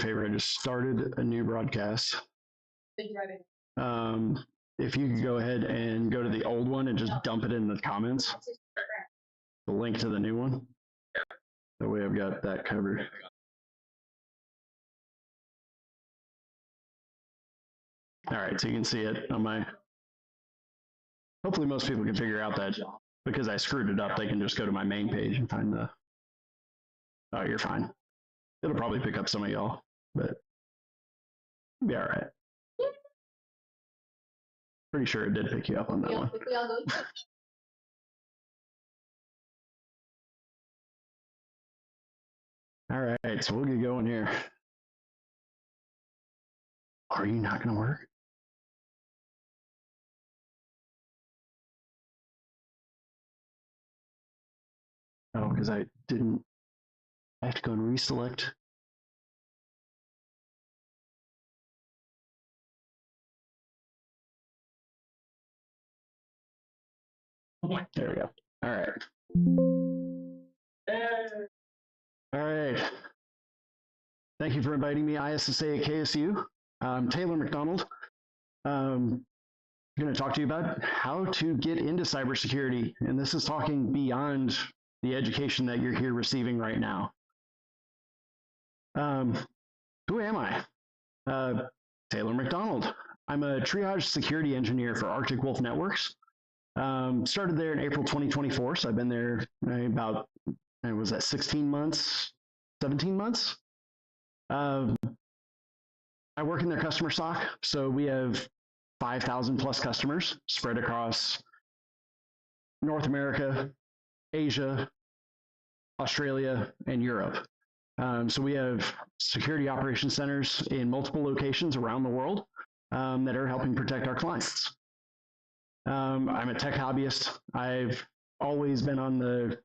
favor. I just started a new broadcast. If you could go ahead and go to the old one and just dump it in the comments, the link to the new one. That way I've got that covered. All right, so you can see it on my, hopefully most people can figure out that because I screwed it up, they can just go to my main page and find the, oh, you're fine. It'll probably pick up some of y'all, but it'll be all right. Pretty sure it did pick you up on that one. All right, so we'll get going here. Are you not going to work? Oh, because I didn't. I have to go and reselect. There we go. All right. All right. Thank you for inviting me, ISSA at KSU. I'm Taylor McDonald. I'm going to talk to you about how to get into cybersecurity. And this is talking beyond the education that you're here receiving right now. Who am I? Taylor McDonald. I'm a triage security engineer for Arctic Wolf Networks. Started there in April 2024, so I've been there about, was that 16 months, 17 months? I work in their customer SOC, so we have 5,000 plus customers spread across North America, Asia, Australia, and Europe. So we have security operations centers in multiple locations around the world that are helping protect our clients. I'm a tech hobbyist. I've always been on the,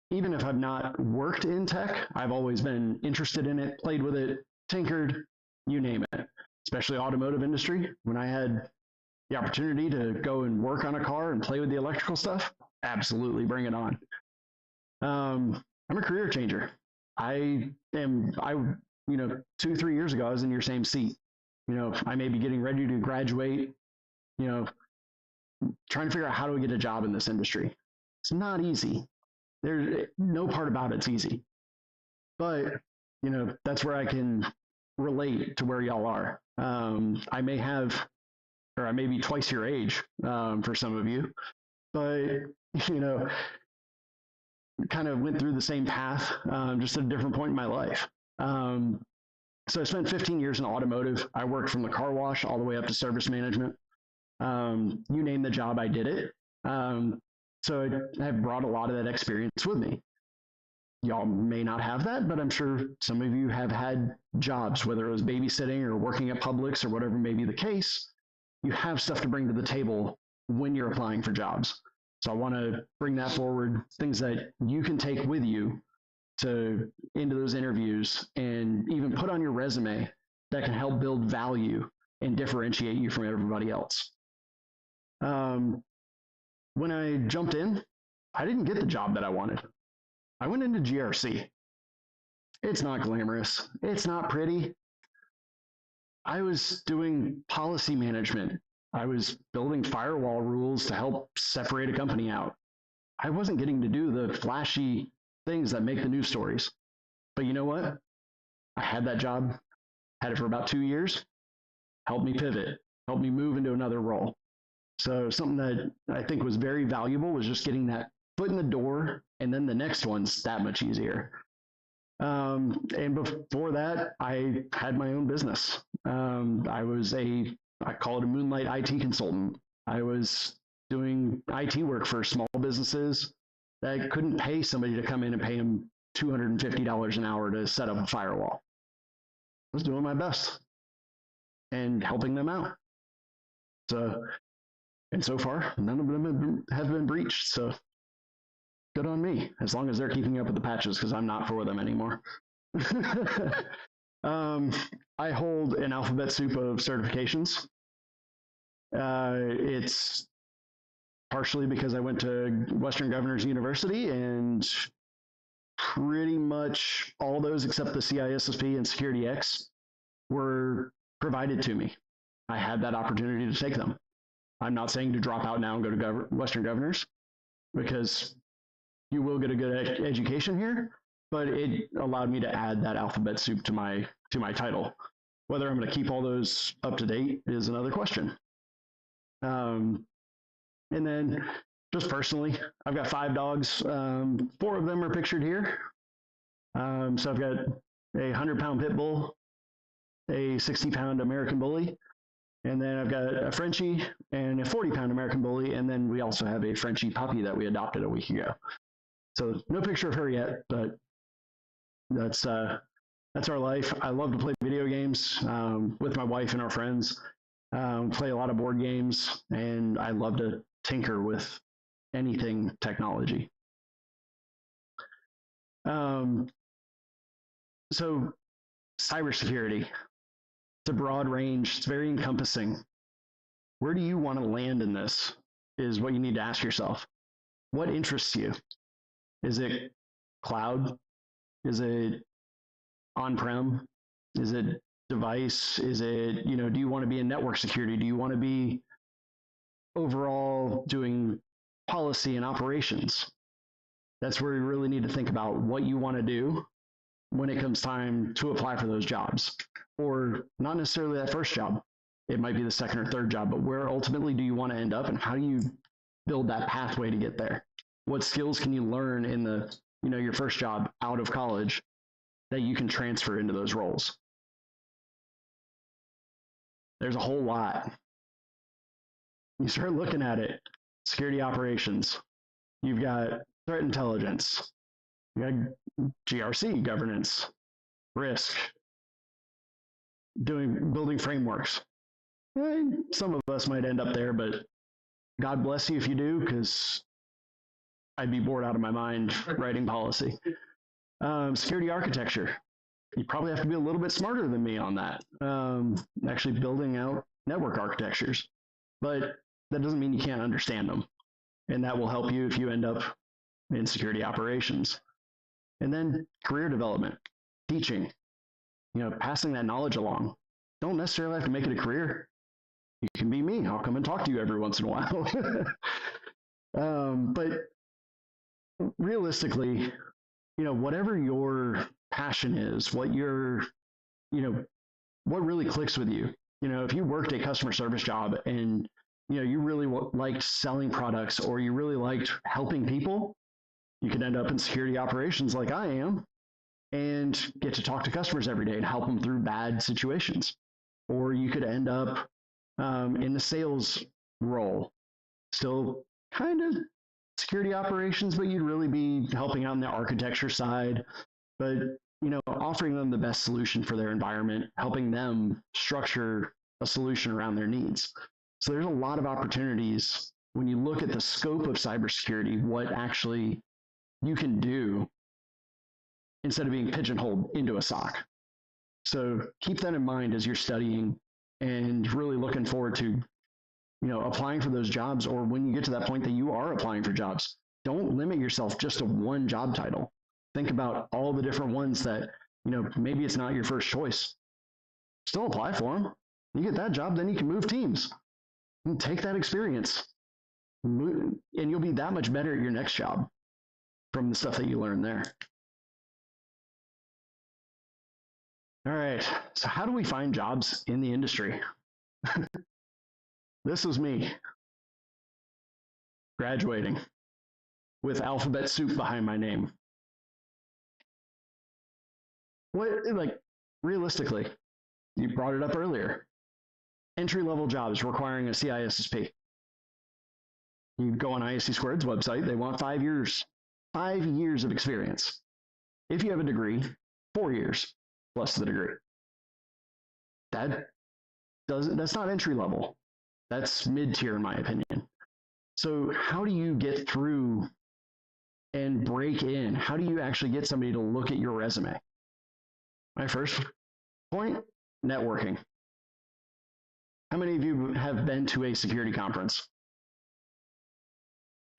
even if I've not worked in tech, I've always been interested in it, played with it, tinkered, you name it, especially automotive industry. When I had the opportunity to go and work on a car and play with the electrical stuff, absolutely bring it on. I'm a career changer. I 2-3 years ago, I was in your same seat. I may be getting ready to graduate, trying to figure out how do we get a job in this industry. It's not easy. There's no part about it's easy. But, that's where I can relate to where y'all are. I may be twice your age for some of you, but, kind of went through the same path, just at a different point in my life. So I spent 15 years in automotive. I worked from the car wash all the way up to service management. You name the job, I did it. So I've brought a lot of that experience with me. Y'all may not have that, but I'm sure some of you have had jobs, whether it was babysitting or working at Publix or whatever may be the case. You have stuff to bring to the table when you're applying for jobs. So I want to bring that forward, things that you can take with you into those interviews and even put on your resume that can help build value and differentiate you from everybody else. When I jumped in, I didn't get the job that I wanted. I went into GRC. It's not glamorous. It's not pretty. I was doing policy management. I was building firewall rules to help separate a company out. I wasn't getting to do the flashy things that make the news stories. But you know what? I had that job, had it for about 2 years, helped me pivot, helped me move into another role. So something that I think was very valuable was just getting that foot in the door, and then the next one's that much easier. And before that, I had my own business. I call it a moonlight IT consultant. I was doing IT work for small businesses that couldn't pay somebody to come in and pay them $250 an hour to set up a firewall. I was doing my best and helping them out. And so far, none of them have been breached. So good on me, as long as they're keeping up with the patches, because I'm not for them anymore. I hold an alphabet soup of certifications. It's partially because I went to Western Governors University and pretty much all those except the CISSP and Security X were provided to me. I had that opportunity to take them. I'm not saying to drop out now and go to Western Governors, because you will get a good education here, but it allowed me to add that alphabet soup to my title. Whether I'm going to keep all those up to date is another question. And then just personally, I've got 5 dogs. 4 of them are pictured here. So I've got a 100-pound pit bull, a 60-pound American bully, and then I've got a Frenchie and a 40-pound American bully, and then we also have a Frenchie puppy that we adopted a week ago. So no picture of her yet, but that's our life. I love to play video games with my wife and our friends. Play a lot of board games, and I love to tinker with anything technology. So cybersecurity, it's a broad range. It's very encompassing. Where do you want to land in this is what you need to ask yourself. What interests you? Is it cloud? Is it on-prem? Is it device? Is it, do you want to be in network security? Do you want to be overall doing policy and operations? That's where you really need to think about what you want to do when it comes time to apply for those jobs. Or not necessarily that first job. It might be the second or third job, but where ultimately do you want to end up, and how do you build that pathway to get there? What skills can you learn in the, your first job out of college that you can transfer into those roles? There's a whole lot. You start looking at it. Security operations. You've got threat intelligence. You got GRC, governance, risk, building frameworks. Some of us might end up there, but God bless you if you do, because I'd be bored out of my mind writing policy. Security architecture. You probably have to be a little bit smarter than me on that, actually building out network architectures. But that doesn't mean you can't understand them. And that will help you if you end up in security operations. And then career development, teaching, passing that knowledge along. Don't necessarily have to make it a career. You can be me. I'll come and talk to you every once in a while. But realistically, whatever your passion is, what really clicks with you. If you worked a customer service job and, you really liked selling products, or you really liked helping people, you could end up in security operations like I am and get to talk to customers every day and help them through bad situations. Or you could end up in the sales role, still kind of security operations, but you'd really be helping out on the architecture side, but offering them the best solution for their environment, helping them structure a solution around their needs. So there's a lot of opportunities when you look at the scope of cybersecurity, what actually you can do instead of being pigeonholed into a SOC. So keep that in mind as you're studying and really looking forward to, applying for those jobs, or when you get to that point that you are applying for jobs. Don't limit yourself just to one job title. Think about all the different ones that, maybe it's not your first choice. Still apply for them. You get that job, then you can move teams. And take that experience, and you'll be that much better at your next job from the stuff that you learn there. All right, so how do we find jobs in the industry? This was me graduating with alphabet soup behind my name. Realistically, you brought it up earlier. Entry-level jobs requiring a CISSP. You go on ISC²'s website, they want 5 years. 5 years of experience. If you have a degree, 4 years plus the degree. That's not entry level. That's mid-tier in my opinion. So how do you get through and break in? How do you actually get somebody to look at your resume? My first point, networking. How many of you have been to a security conference?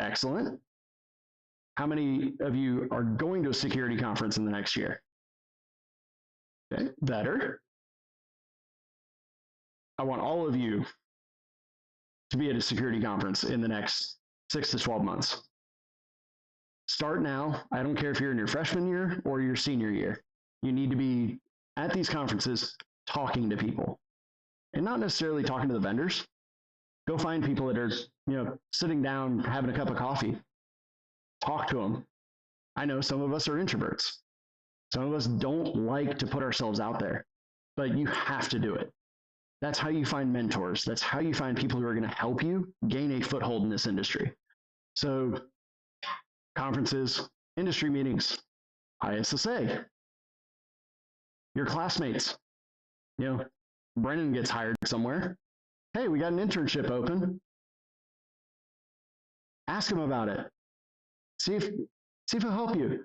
Excellent. How many of you are going to a security conference in the next year? Okay, better. I want all of you to be at a security conference in the next 6 to 12 months. Start now. I don't care if you're in your freshman year or your senior year. You need to be at these conferences talking to people, and not necessarily talking to the vendors. Go find people that are, sitting down, having a cup of coffee. Talk to them. I know some of us are introverts. Some of us don't like to put ourselves out there, but you have to do it. That's how you find mentors. That's how you find people who are going to help you gain a foothold in this industry. So conferences, industry meetings, ISSA, your classmates. Brennan gets hired somewhere. Hey, we got an internship open. Ask him about it. See if he'll help you.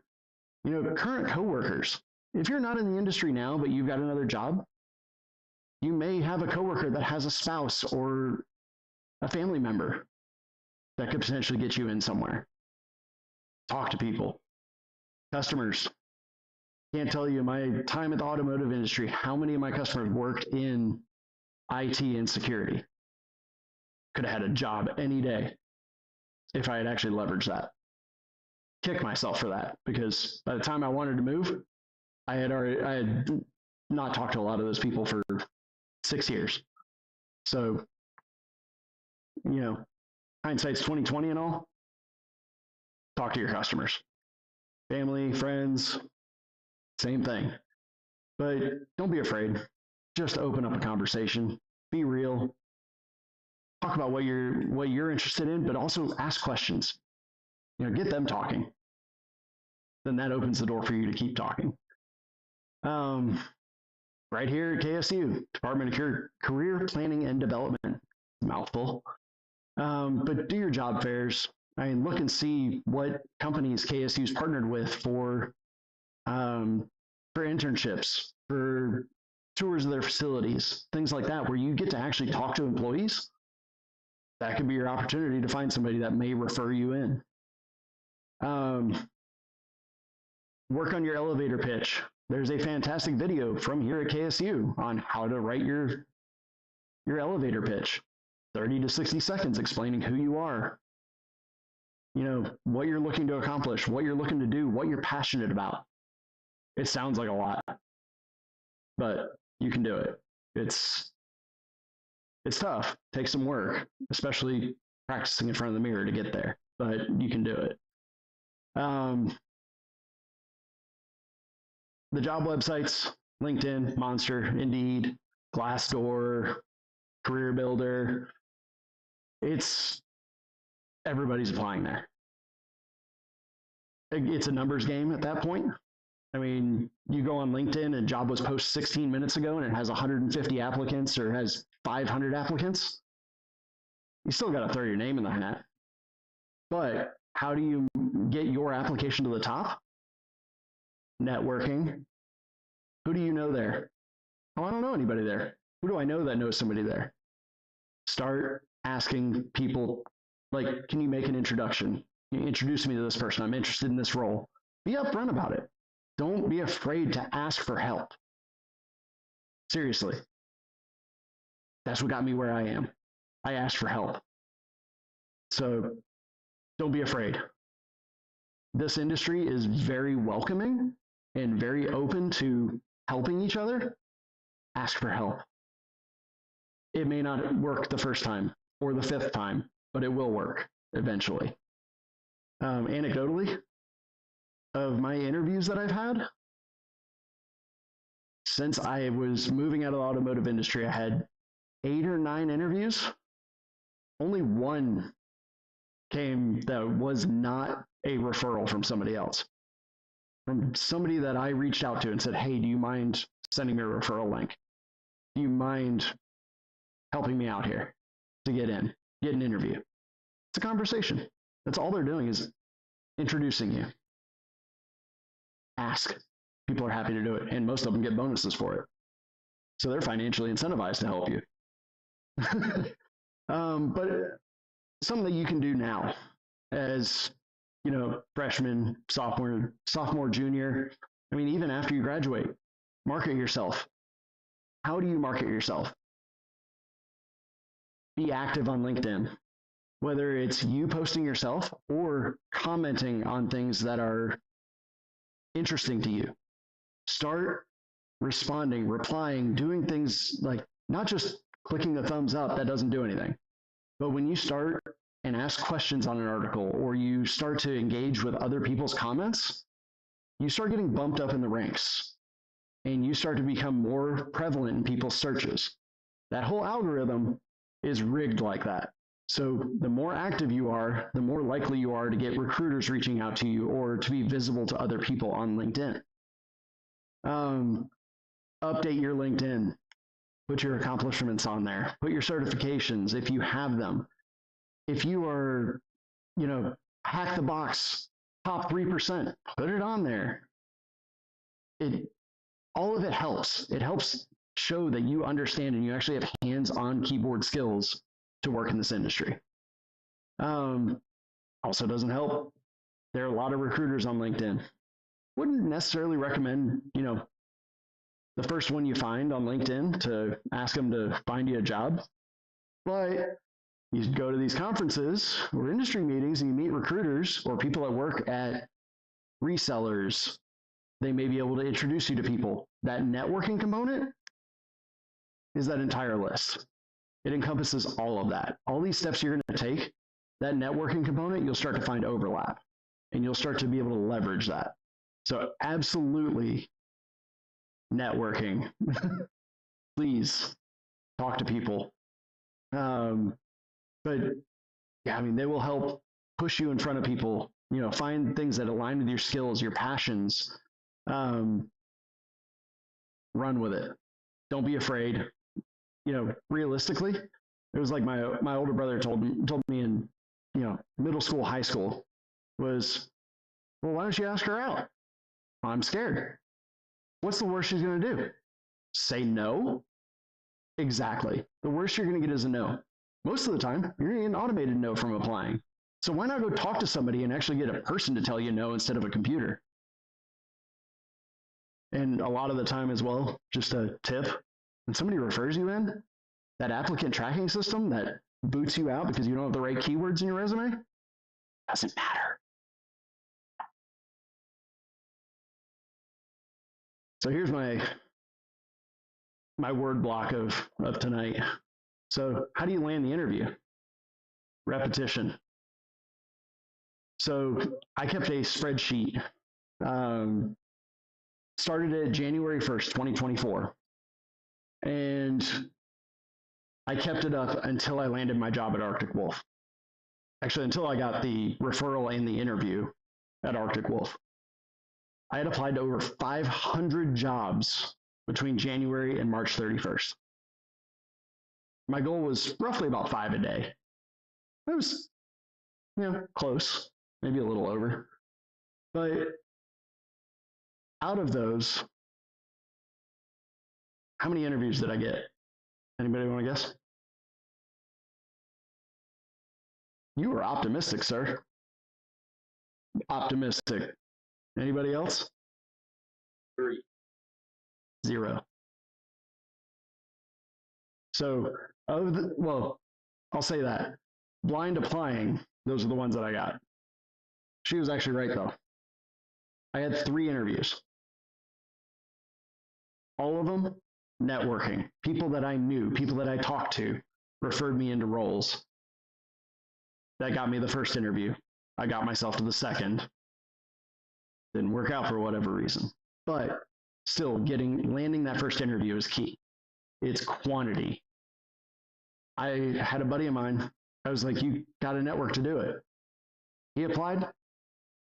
Current coworkers. If you're not in the industry now, but you've got another job, you may have a coworker that has a spouse or a family member that could potentially get you in somewhere. Talk to people. Customers. Can't tell you my time at the automotive industry, how many of my customers worked in IT and security. Could have had a job any day if I had actually leveraged that. Kick myself for that, because by the time I wanted to move, I had not talked to a lot of those people for 6 years. So, hindsight's 2020 and all. Talk to your customers, family, friends, same thing. But don't be afraid. Just open up a conversation. Be real. Talk about what you're interested in, but also ask questions. Get them talking. Then that opens the door for you to keep talking. Right here at KSU, Department of Career Planning and Development. Mouthful. But do your job fairs. Look and see what companies KSU's partnered with for internships, for tours of their facilities, things like that, where you get to actually talk to employees. That could be your opportunity to find somebody that may refer you in. Work on your elevator pitch. There's a fantastic video from here at KSU on how to write your elevator pitch. 30 to 60 seconds explaining who you are, what you're looking to accomplish, what you're looking to do, what you're passionate about. It sounds like a lot, but you can do it. It's tough. It takes some work, especially practicing in front of the mirror to get there, but you can do it. The job websites, LinkedIn, Monster, Indeed, Glassdoor, Career Builder, everybody's applying there. It's a numbers game at that point. You go on LinkedIn and job was posted 16 minutes ago and it has 150 applicants or has 500 applicants. You still got to throw your name in the hat. But how do you get your application to the top? Networking. Who do you know there? Oh, I don't know anybody there. Who do I know that knows somebody there? Start asking people, can you make an introduction? Can you introduce me to this person? I'm interested in this role. Be upfront about it. Don't be afraid to ask for help. Seriously. That's what got me where I am. I asked for help. So don't be afraid. This industry is very welcoming and very open to helping each other. Ask for help. It may not work the first time or the 5th time, but it will work eventually. Anecdotally, of my interviews that I've had, since I was moving out of the automotive industry, I had 8 or 9 interviews. Only one came that was not a referral from somebody else. From somebody that I reached out to and said, hey, do you mind sending me a referral link? Do you mind helping me out here to get an interview? It's a conversation. That's all they're doing is introducing you. Ask. People are happy to do it, and most of them get bonuses for it. So they're financially incentivized to help you. But something that you can do now as freshman, sophomore, junior. I mean, even after you graduate, market yourself. How do you market yourself? Be active on LinkedIn, whether it's you posting yourself or commenting on things that are interesting to you. Start responding, replying, doing things like not just clicking the thumbs up, that doesn't do anything. But when you start and ask questions on an article, or you start to engage with other people's comments, you start getting bumped up in the ranks and you start to become more prevalent in people's searches. That whole algorithm is rigged like that. So the more active you are, the more likely you are to get recruiters reaching out to you or to be visible to other people on LinkedIn. Update your LinkedIn. Put your accomplishments on there. Put your certifications if you have them. If you are, hack the box, top 3%, put it on there. All of it helps. It helps show that you understand and you actually have hands-on keyboard skills to work in this industry. Also doesn't help. There are a lot of recruiters on LinkedIn. Wouldn't necessarily recommend, the first one you find on LinkedIn to ask them to find you a job. But you go to these conferences or industry meetings and you meet recruiters or people that work at resellers. They may be able to introduce you to people. That networking component is that entire list. It encompasses all of that. All these steps you're going to take, that networking component, you'll start to find overlap and you'll start to be able to leverage that. So absolutely networking. Please talk to people. But yeah, I mean, they will help push you in front of people, find things that align with your skills, your passions. Run with it. Don't be afraid. Realistically, it was like my older brother told me in, middle school, high school was, well, why don't you ask her out? I'm scared. What's the worst she's going to do? Say no? Exactly. The worst you're going to get is a no. Most of the time, you're going to get an automated no from applying. So why not go talk to somebody and actually get a person to tell you no instead of a computer? And a lot of the time as well, just a tip, when somebody refers you in, that applicant tracking system that boots you out because you don't have the right keywords in your resume, doesn't matter. So here's my word block of tonight. So how do you land the interview? Repetition. So I kept a spreadsheet. Started it January 1st, 2024. And I kept it up until I landed my job at Arctic Wolf. Actually, until I got the referral and the interview at Arctic Wolf. I had applied to over 500 jobs between January and March 31st. My goal was roughly about 5 a day. It was, close, maybe a little over. But out of those, how many interviews did I get? Anybody want to guess? You were optimistic, sir. Optimistic. Anybody else? 3. 0. So, I'll say that. Blind applying, those are the ones that I got. She was actually right, though. I had 3 interviews. All of them, networking. People that I knew, people that I talked to, referred me into roles. That got me the first interview. I got myself to the second. Didn't work out for whatever reason. But still, landing that first interview is key. It's quantity. I had a buddy of mine. I was like, you got a network to do it. He applied,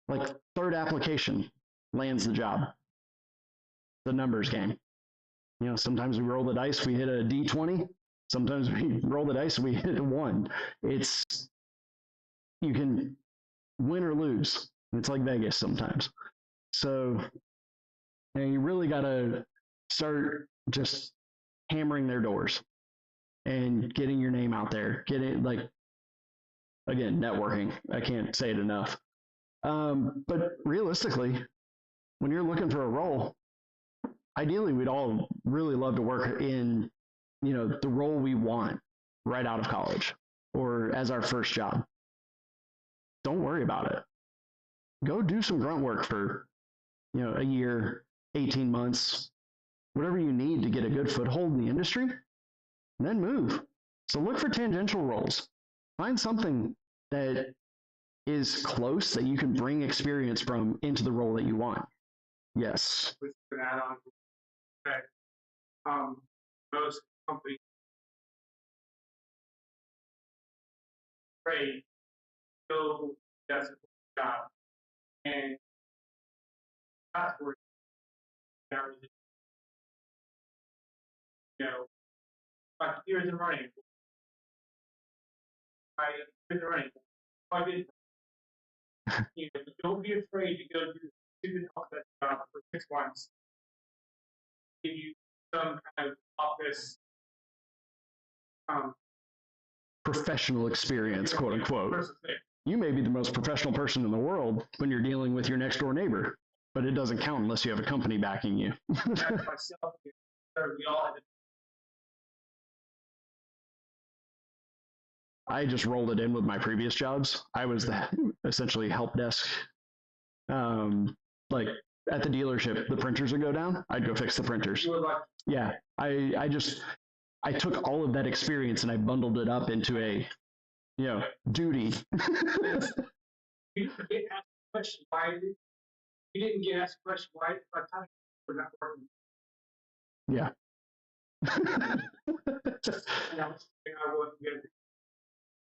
like 3rd application, lands the job. The numbers game. Sometimes we roll the dice, we hit a D20. Sometimes we roll the dice, we hit a 1. You can win or lose. It's like Vegas sometimes. So you really got to start just hammering their doors and getting your name out there. Again, networking. I can't say it enough. But realistically, when you're looking for a role, ideally we'd all really love to work in, the role we want right out of college or as our first job. Don't worry about it. Go do some grunt work for, a year, 18 months, whatever you need to get a good foothold in the industry, and then move. So look for tangential roles. Find something that is close that you can bring experience from into the role that you want. Yes. With an add-on that most companies trade go that's a job and that's where like here's the running. Here's the running. Don't be afraid to go do stupid office job for 6 months. Give you some kind of office professional experience, quote unquote. You may be the most professional person in the world when you're dealing with your next door neighbor, but it doesn't count unless you have a company backing you. I just rolled it in with my previous jobs. I was the essentially help desk. Like at the dealership, the printers would go down. I'd go fix the printers. Yeah, I took all of that experience and I bundled it up into a, duty. You didn't get asked a question why you didn't get asked a question why we're not working. Yeah.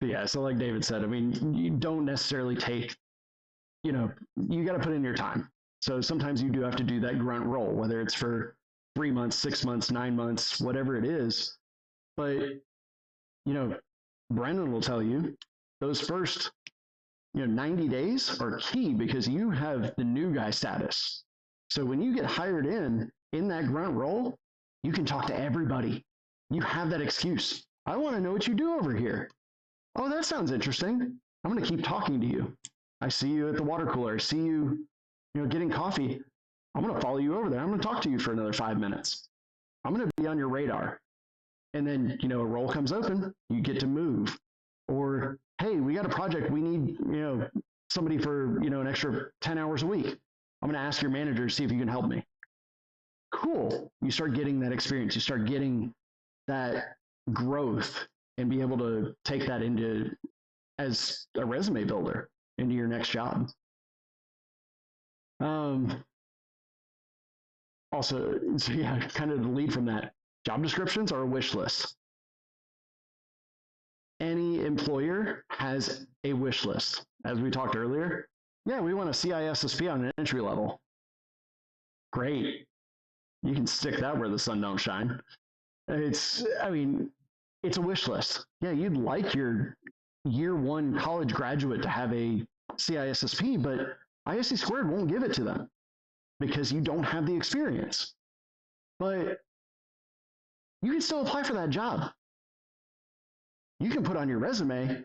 Yeah, so like David said, I mean, you don't necessarily take, you got to put in your time. So sometimes you do have to do that grunt role, whether it's for 3 months, 6 months, 9 months, whatever it is. But, Brendan will tell you those first, 90 days are key because you have the new guy status. So when you get hired in that grunt role, you can talk to everybody. You have that excuse. I want to know what you do over here. Oh, that sounds interesting. I'm going to keep talking to you. I see you at the water cooler. I see you, getting coffee. I'm going to follow you over there. I'm going to talk to you for another 5 minutes. I'm going to be on your radar. And then, a role comes open, you get to move. Or, hey, we got a project. We need, somebody for, an extra 10 hours a week. I'm going to ask your manager to see if you can help me. Cool. You start getting that experience. You start getting that growth and be able to take that into as a resume builder into your next job. Also, so yeah, kind of the lead from that. Job descriptions are a wish list. Any employer has a wish list. As we talked earlier, yeah, we want a CISSP on an entry level. Great. You can stick that where the sun don't shine. It's a wish list. Yeah, you'd like your year one college graduate to have a CISSP, but ISC Squared won't give it to them because you don't have the experience. But you can still apply for that job. You can put on your resume,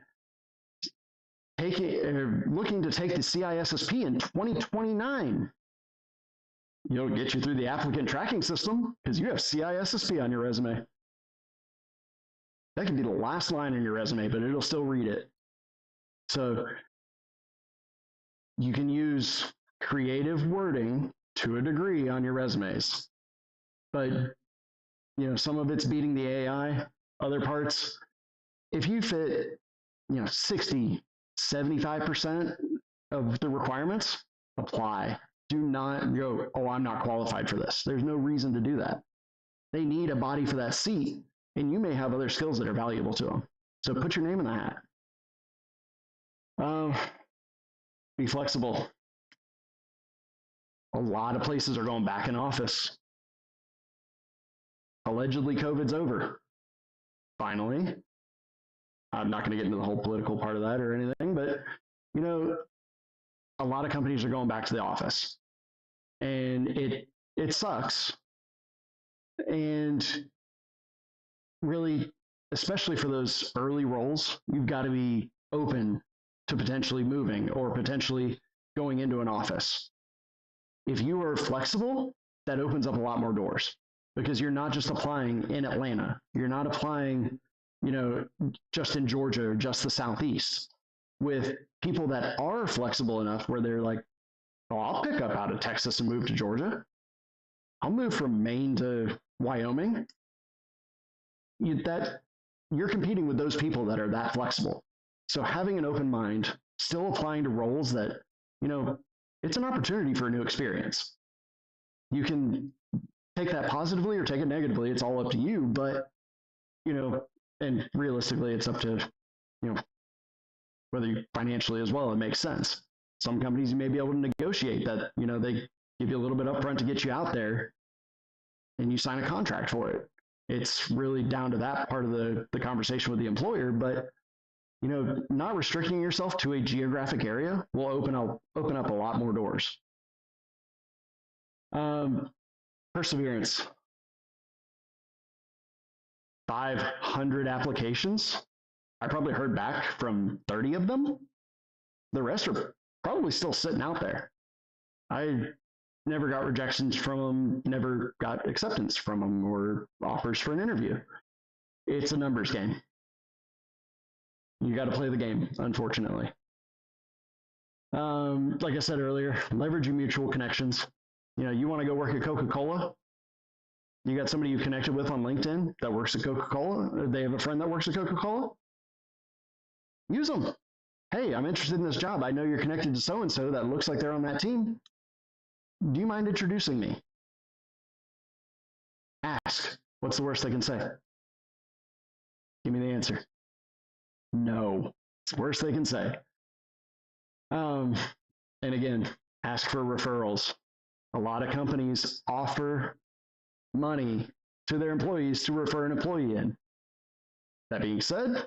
looking to take the CISSP in 2029. It'll get you through the applicant tracking system because you have CISSP on your resume. That can be the last line in your resume, but it'll still read it. So you can use creative wording to a degree on your resumes, but some of it's beating the AI, other parts. If you fit, 60, 75% of the requirements, apply. Do not go, oh, I'm not qualified for this. There's no reason to do that. They need a body for that seat, and you may have other skills that are valuable to them. So put your name in the hat. Be flexible. A lot of places are going back in office. Allegedly, COVID's over. Finally. I'm not going to get into the whole political part of that or anything, but, a lot of companies are going back to the office. And it sucks. And really, especially for those early roles, you've got to be open to potentially moving or potentially going into an office. If you are flexible, that opens up a lot more doors because you're not just applying in Atlanta. You're not applying, just in Georgia or just the Southeast. With people that are flexible enough where they're like, oh, I'll pick up out of Texas and move to Georgia. I'll move from Maine to Wyoming. You're competing with those people that are that flexible. So having an open mind, still applying to roles that, it's an opportunity for a new experience. You can take that positively or take it negatively. It's all up to you. But, and realistically, it's up to, whether you financially as well, it makes sense. Some companies you may be able to negotiate that, they give you a little bit upfront to get you out there and you sign a contract for it. It's really down to that part of the conversation with the employer, but not restricting yourself to a geographic area will open up a lot more doors. Perseverance. 500 applications. I probably heard back from 30 of them. The rest are probably still sitting out there. I never got rejections from them, never got acceptance from them or offers for an interview. It's a numbers game. You got to play the game, unfortunately. Like I said earlier, leverage your mutual connections. You want to go work at Coca-Cola? You got somebody you connected with on LinkedIn that works at Coca-Cola? Or they have a friend that works at Coca-Cola? Use them. Hey, I'm interested in this job. I know you're connected to so-and-so that looks like they're on that team. Do you mind introducing me? Ask. What's the worst they can say? Give me the answer. No. It's the worst they can say. And again, ask for referrals. A lot of companies offer money to their employees to refer an employee in. That being said,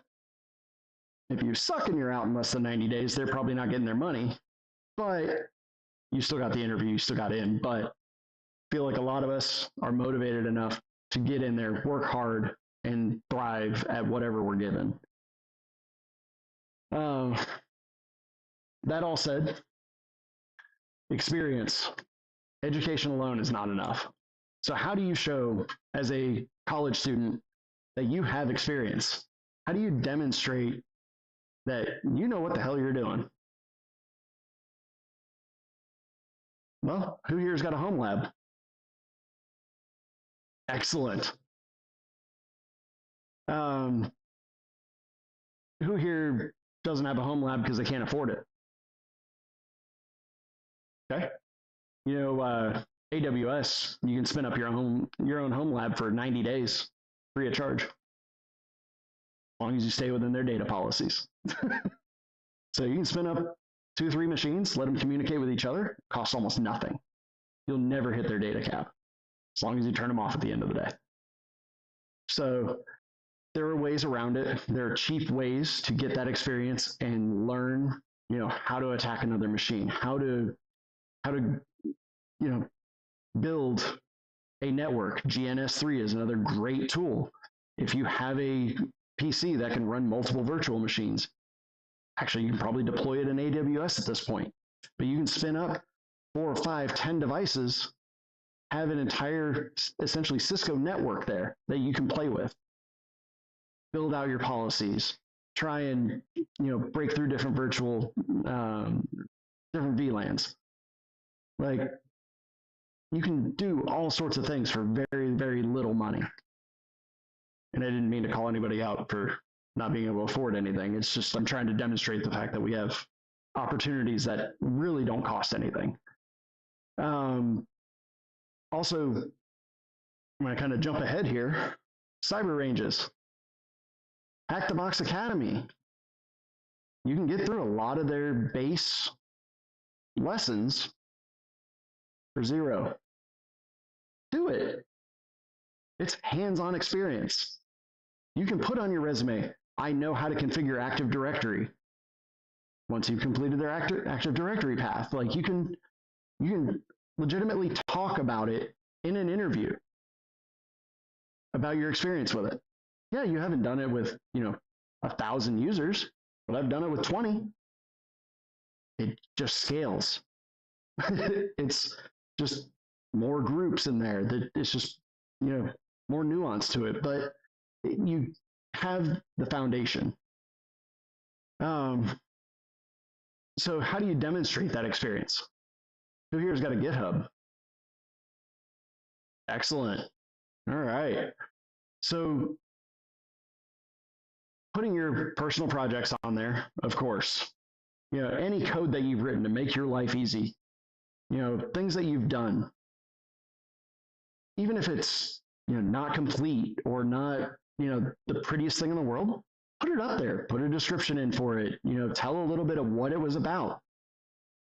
if you suck and you're out in less than 90 days, they're probably not getting their money, but you still got the interview, you still got in. But I feel like a lot of us are motivated enough to get in there, work hard, and thrive at whatever we're given. That all said, experience. Education alone is not enough. So how do you show as a college student that you have experience? How do you demonstrate that you know what the hell you're doing? Well, who here's got a home lab? Excellent. Who here doesn't have a home lab because they can't afford it? Okay. AWS, you can spin up your own home lab for 90 days, free of charge, as long as you stay within their data policies. So you can spin up 2-3 machines, let them communicate with each other, costs almost nothing. You'll never hit their data cap, as long as you turn them off at the end of the day. So there are ways around it. There are cheap ways to get that experience and learn, how to attack another machine, how to build a network. GNS3 is another great tool. If you have a PC that can run multiple virtual machines, actually, you can probably deploy it in AWS at this point, but you can spin up 4 or 5, 10 devices, have an entire, essentially Cisco network there that you can play with. Build out your policies, try and, break through different virtual, different VLANs. Like, you can do all sorts of things for very, very little money. And I didn't mean to call anybody out for not being able to afford anything. It's just, I'm trying to demonstrate the fact that we have opportunities that really don't cost anything. Also, I'm going to kind of jump ahead here. Cyber ranges. Hack the Box Academy. You can get through a lot of their base lessons for $0. Do it. It's hands-on experience. You can put on your resume, I know how to configure Active Directory. Once you've completed their Active Directory path, like you can legitimately talk about it in an interview about your experience with it. Yeah, you haven't done it with, 1,000 users, but I've done it with 20. it just scales. It's just more groups in there that it's just, more nuance to it, but you have the foundation. So how do you demonstrate that experience? Who here's got a GitHub? Excellent. All right. So putting your personal projects on there, of course, any code that you've written to make your life easy, things that you've done, even if it's, not complete or not, the prettiest thing in the world, put it up there, put a description in for it, tell a little bit of what it was about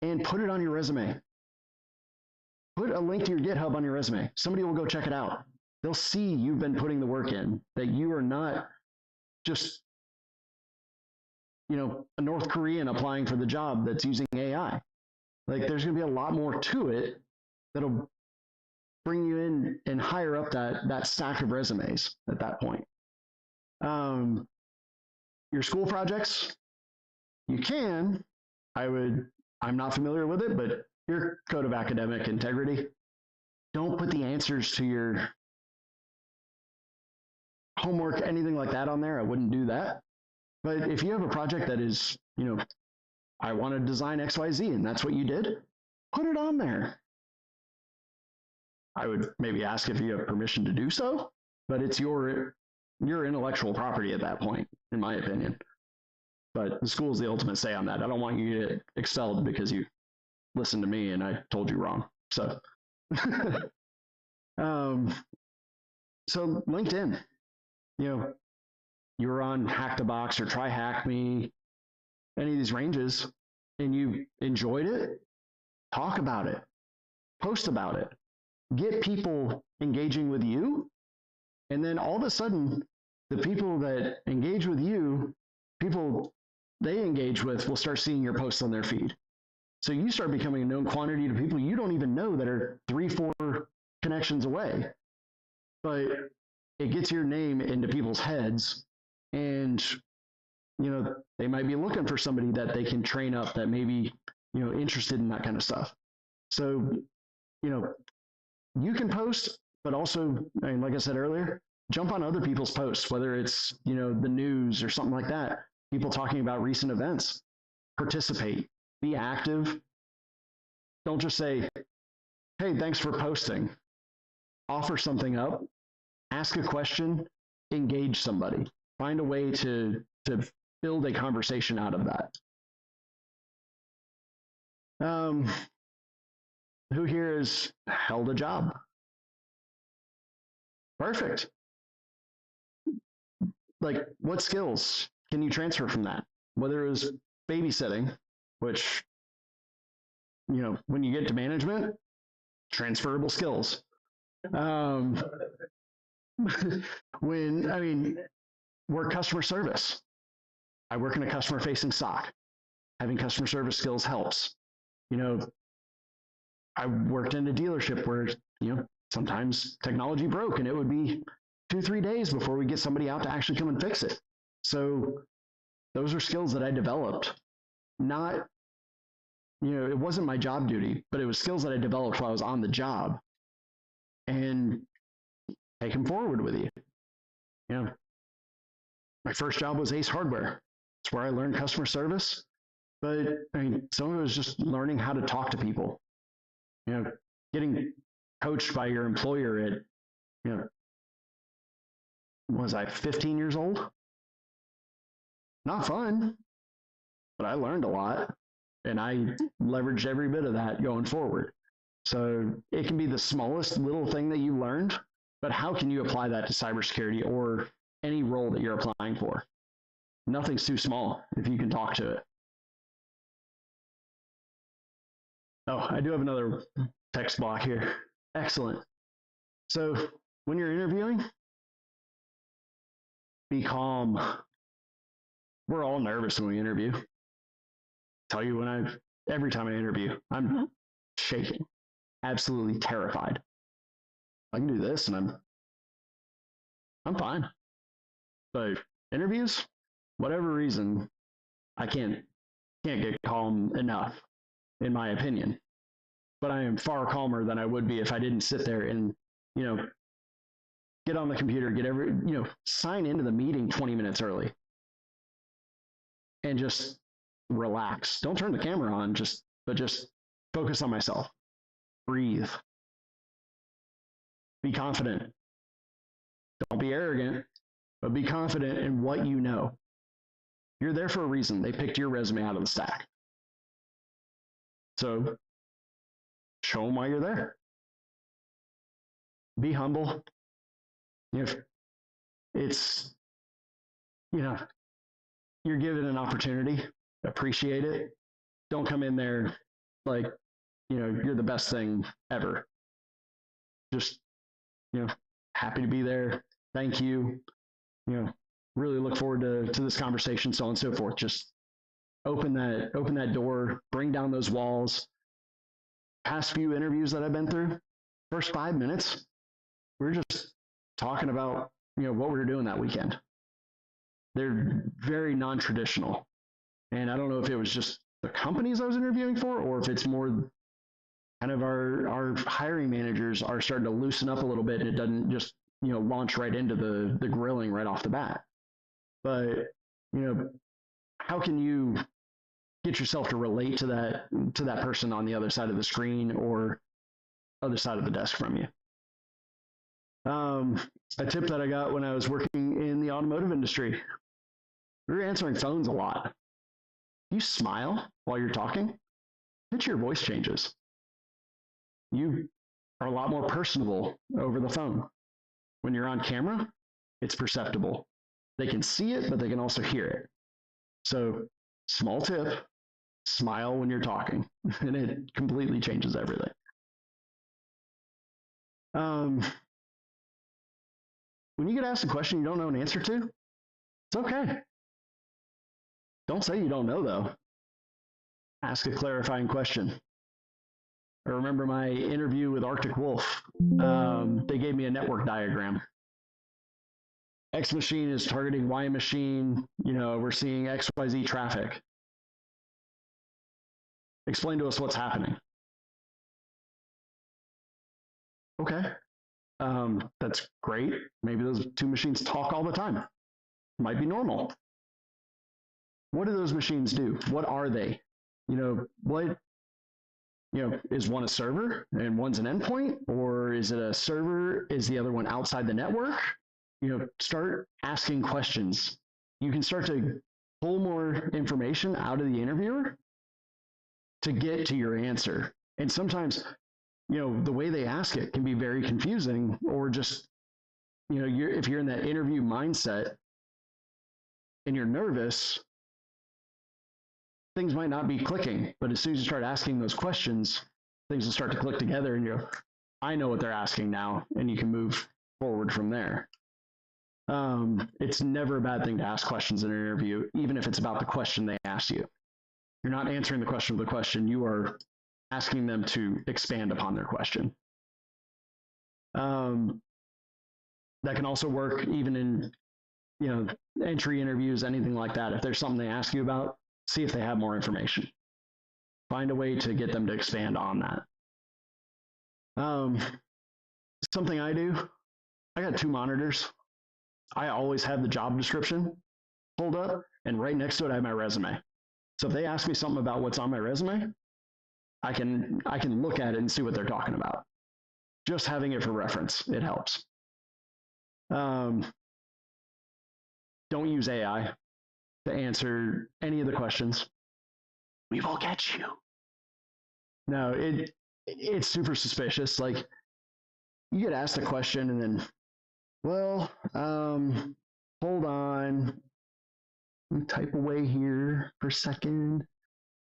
and put it on your resume. Put a link to your GitHub on your resume. Somebody will go check it out. They'll see you've been putting the work in, that you are not just, a North Korean applying for the job that's using AI. Like there's going to be a lot more to it that'll bring you in and higher up that stack of resumes at that point. Your school projects, you can, I'm not familiar with it, but your code of academic integrity, don't put the answers to your homework, anything like that on there. I wouldn't do that. But if you have a project that is, I want to design XYZ and that's what you did, put it on there. I would maybe ask if you have permission to do so, but it's your intellectual property at that point, in my opinion. But the school's the ultimate say on that. I don't want you to get expelled because you listened to me and I told you wrong. So, so LinkedIn, you were on Hack the Box or Try Hack Me, any of these ranges, and you enjoyed it, talk about it, post about it, get people engaging with you, and then all of a sudden, the people that engage with you, people they engage with will start seeing your posts on their feed. So you start becoming a known quantity to people you don't even know that are 3-4 connections away. But it gets your name into people's heads, and they might be looking for somebody that they can train up that may be interested in that kind of stuff. So you can post, but also, like I said earlier, jump on other people's posts, whether it's the news or something like that, people talking about recent events. Participate, be active. Don't just say, hey, thanks for posting. Offer something up, ask a question, engage somebody. Find a way to build a conversation out of that. Who here has held a job? Perfect. Like, what skills can you transfer from that? Whether it was babysitting, which, when you get to management, transferable skills. Work customer service. I work in a customer-facing SOC. Having customer service skills helps. I worked in a dealership where, sometimes technology broke and it would be 2-3 days before we get somebody out to actually come and fix it. So those are skills that I developed. Not, it wasn't my job duty, but it was skills that I developed while I was on the job, and take them forward with you. My first job was Ace Hardware. It's where I learned customer service, but some of it was just learning how to talk to people. Getting coached by your employer at, was I 15 years old? Not fun, but I learned a lot, and I leveraged every bit of that going forward. So it can be the smallest little thing that you learned, but how can you apply that to cybersecurity or any role that you're applying for? Nothing's too small if you can talk to it. Oh, I do have another text block here. Excellent. So when you're interviewing, be calm. We're all nervous when we interview. Tell you every time I interview, I'm shaking, absolutely terrified. I can do this and I'm fine. But interviews, whatever reason, I can't can't get calm enough, in my opinion. But I am far calmer than I would be if I didn't sit there and, get on the computer, sign into the meeting 20 minutes early and just relax. Don't turn the camera on, but just focus on myself. Breathe. Be confident. Don't be arrogant, but be confident in what you know. You're there for a reason. They picked your resume out of the stack. So show them why you're there. Be humble. If it's, you're given an opportunity, appreciate it. Don't come in there like, you're the best thing ever. Just, happy to be there. Thank you. Really look forward to this conversation, so on and so forth. Just open that door, bring down those walls. Past few interviews that I've been through, first 5 minutes, we're just talking about, what we were doing that weekend. They're very non-traditional. And I don't know if it was just the companies I was interviewing for, or if it's more kind of our hiring managers are starting to loosen up a little bit, and it doesn't just, launch right into the grilling right off the bat. But, how can you get yourself to relate to that person on the other side of the screen or other side of the desk from you? A tip that I got when I was working in the automotive industry, we were answering phones a lot. You smile while you're talking, pitch your voice changes. You are a lot more personable over the phone. When you're on camera, it's perceptible. They can see it, but they can also hear it. So, small tip, smile when you're talking, and it completely changes everything. When you get asked a question you don't know an answer to, it's okay. Don't say you don't know, though. Ask a clarifying question. I remember my interview with Arctic Wolf. They gave me a network diagram. X machine is targeting Y machine. We're seeing XYZ traffic. Explain to us what's happening. Okay. That's great. Maybe those two machines talk all the time. Might be normal. What do those machines do? What are they? Is one a server and one's an endpoint, or is it a server? Is the other one outside the network? Start asking questions. You can start to pull more information out of the interviewer to get to your answer. And sometimes, the way they ask it can be very confusing, or just, if you're in that interview mindset and you're nervous, things might not be clicking. But as soon as you start asking those questions, things will start to click together, and I know what they're asking now, and you can move forward from there. It's never a bad thing to ask questions in an interview, even if it's about the question they asked you. You're not answering the question with a question. You are asking them to expand upon their question. That can also work even in, entry interviews, anything like that. If there's something they ask you about, see if they have more information. Find a way to get them to expand on that. Something I do, I got 2 monitors. I always have the job description pulled up, and right next to it I have my resume. So if they ask me something about what's on my resume, I can look at it and see what they're talking about. Just having it for reference, it helps. Don't use AI to answer any of the questions. We will get you. No, it's super suspicious. Like, you get asked a question and then, well, hold on. Let me type away here for a second.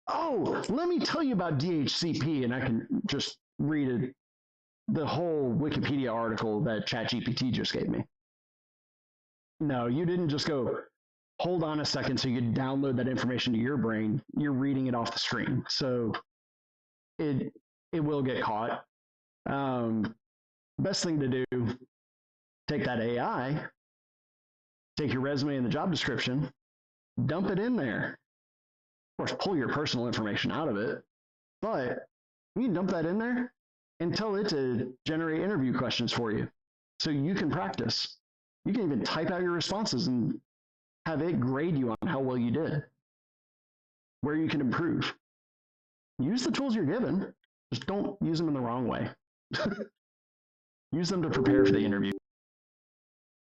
Oh, let me tell you about DHCP, and I can just read the whole Wikipedia article that ChatGPT just gave me. No, you didn't just go, hold on a second so you can download that information to your brain. You're reading it off the screen. So it will get caught. Best thing to do, take that AI, take your resume and the job description, dump it in there. course, pull your personal information out of it, but you can dump that in there and tell it to generate interview questions for you so you can practice. You can even type out your responses and have it grade you on how well you did, where you can improve. Use the tools you're given, just don't use them in the wrong way. Use them to prepare for the interview.